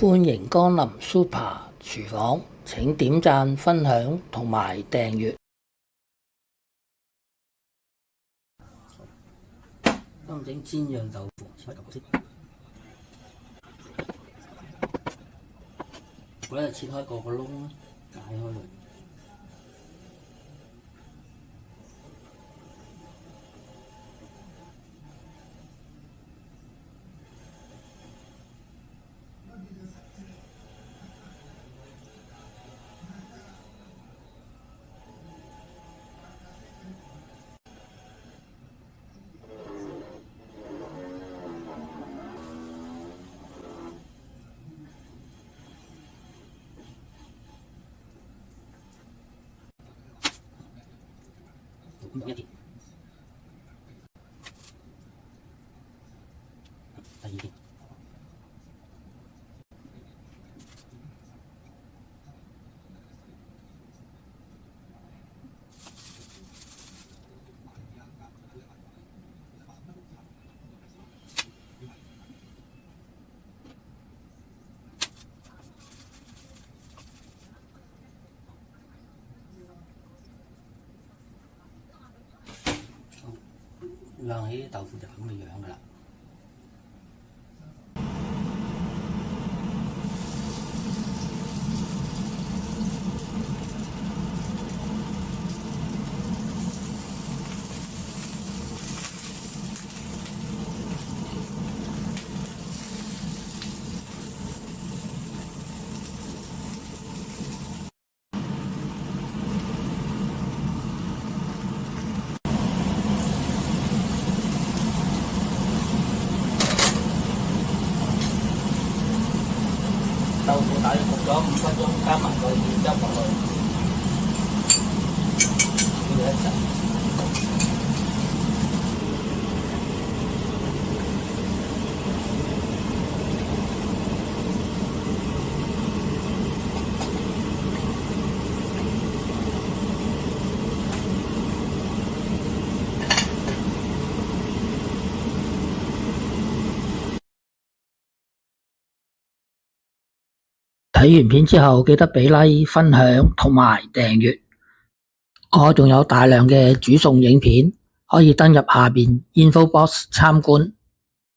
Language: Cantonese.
歡迎光臨 Super 廚房，請點讚、分享同埋訂閱。今整煎釀豆腐，開豆腐先。我咧切開個窿，解開佢。一件，第二件。晾起啲豆腐就咁嘅樣噶啦。豆腐大約焗咗5分鐘，加埋個芡汁落去，煮佢一陣。睇完片之後，記得俾 like、分享同埋訂閱。我仲有大量嘅煮餸影片，可以登入下邊 info box 參觀。